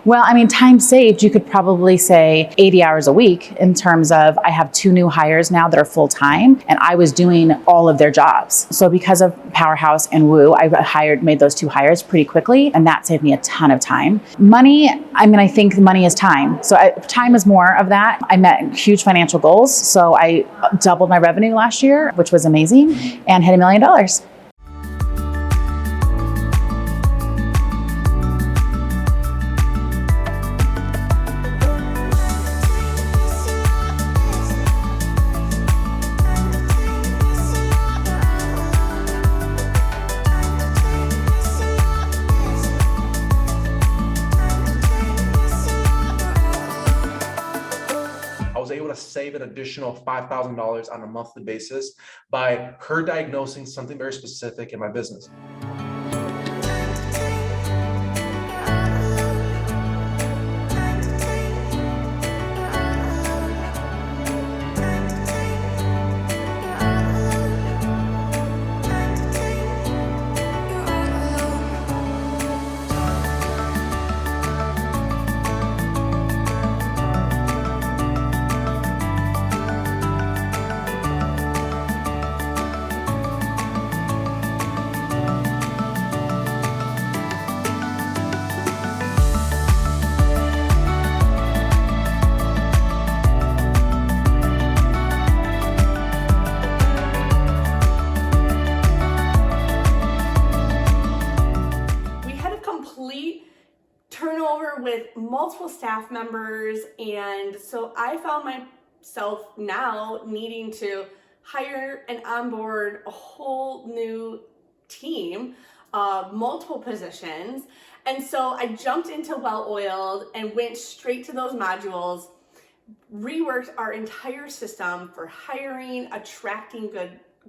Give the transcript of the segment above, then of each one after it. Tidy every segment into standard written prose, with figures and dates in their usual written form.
Well, I mean, time saved, you could probably say 80 hours a week in terms of I have 2 new hires now that are full-time, and I was doing all of their jobs. So because of Powerhouse and Woo, I made those 2 hires pretty quickly, and that saved me a ton of time. Money, I mean, I think money is time. So time is more of that. I met huge financial goals. So I doubled my revenue last year, which was amazing, and hit $1 million. Save an additional $5,000 on a monthly basis by her diagnosing something very specific in my business. Turnover with multiple staff members, and so I found myself now needing to hire and onboard a whole new team, multiple positions. And so I jumped into Well-Oiled and went straight to those modules, reworked our entire system for hiring, attracting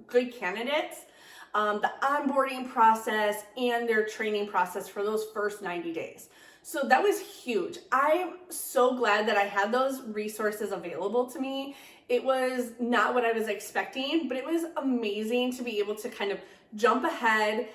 good candidates, the onboarding process, and their training process for those first 90 days. So that was huge. I'm so glad that I had those resources available to me. It was not what I was expecting, but it was amazing to be able to kind of jump ahead,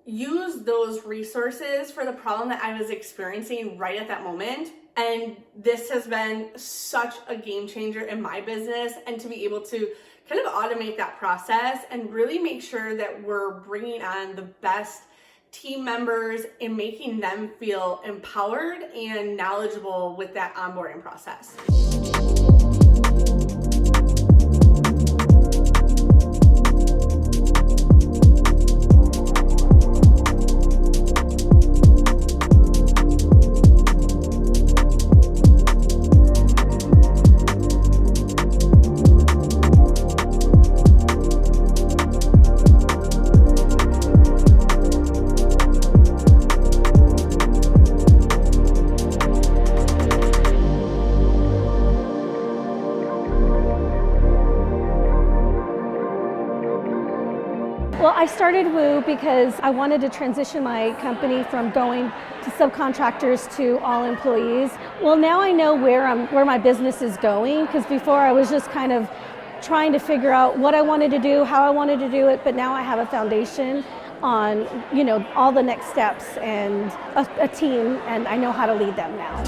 use those resources for the problem that I was experiencing right at that moment. And this has been such a game changer in my business, and to be able to kind of automate that process and really make sure that we're bringing on the best team members and making them feel empowered and knowledgeable with that onboarding process. Well, I started Woo because I wanted to transition my company from going to subcontractors to all employees. Well, now I know where my business is going, because before I was just kind of trying to figure out what I wanted to do, how I wanted to do it, but now I have a foundation on, all the next steps and a team, and I know how to lead them now.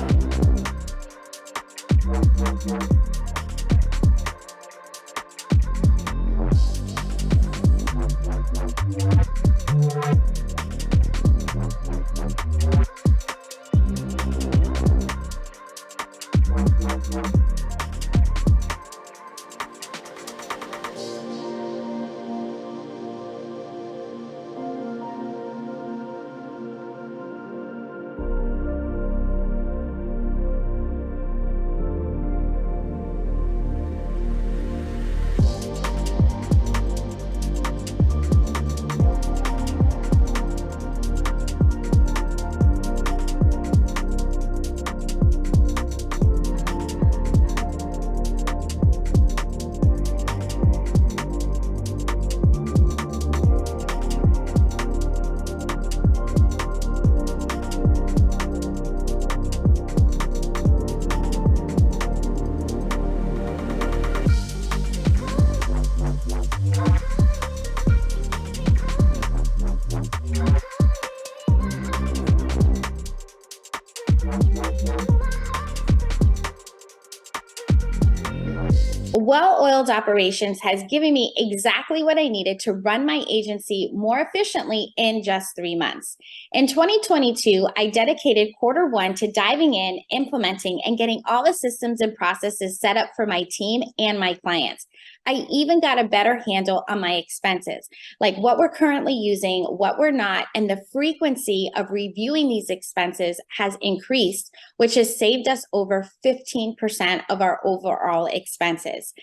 Well-oiled operations has given me exactly what I needed to run my agency more efficiently in just 3 months. In 2022, I dedicated Q1 to diving in, implementing, and getting all the systems and processes set up for my team and my clients. I even got a better handle on my expenses, like what we're currently using, what we're not, and the frequency of reviewing these expenses has increased, which has saved us over 15% of our overall expenses.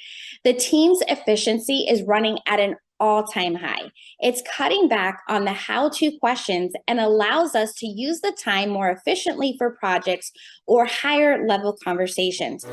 The team's efficiency is running at an all-time high. It's cutting back on the how-to questions and allows us to use the time more efficiently for projects or higher level conversations.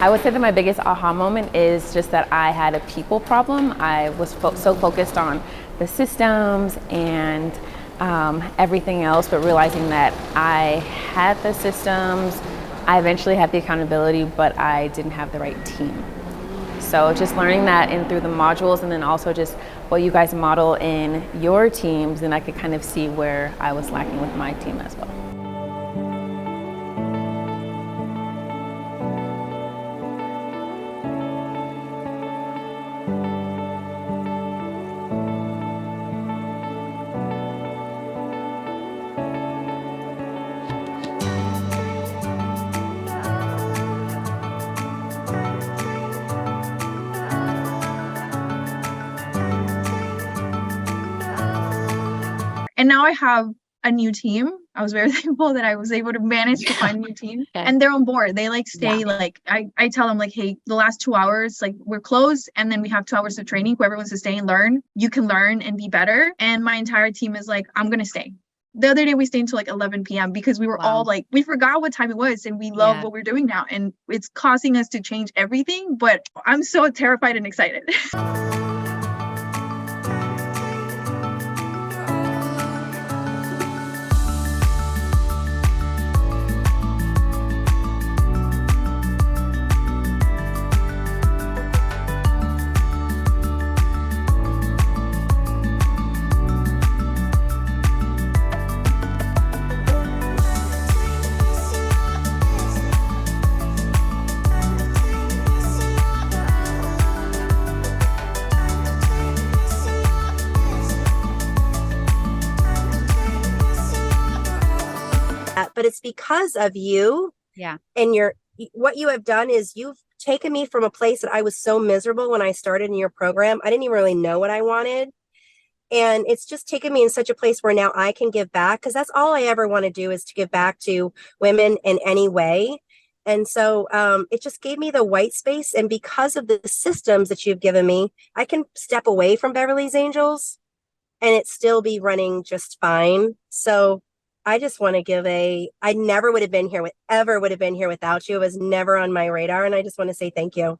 I would say that my biggest aha moment is just that I had a people problem. I was so focused on the systems and everything else, but realizing that I had the systems, I eventually had the accountability, but I didn't have the right team. So just learning that in through the modules, and then also just what you guys model in your teams, and I could kind of see where I was lacking with my team as well. And now I have a new team. I was very thankful that I was able to manage to find a new team. And they're on board. They like stay like, I tell them like, hey, the last 2 hours, like we're closed and then we have 2 hours of training. Whoever wants to stay and learn, you can learn and be better. And my entire team is like, I'm going to stay. The other day we stayed until like 11 p.m. because we were all like, we forgot what time it was and we love what we're doing now. And it's causing us to change everything. But I'm so terrified and excited. But it's because of you. And what you have done is you've taken me from a place that I was so miserable when I started in your program. I didn't even really know what I wanted. And it's just taken me in such a place where now I can give back, because that's all I ever want to do is to give back to women in any way. And so it just gave me the white space. And because of the systems that you've given me, I can step away from Beverly's Angels and it still be running just fine. So I just want to give I never would have been here, ever would have been here without you. It was never on my radar. And I just want to say thank you.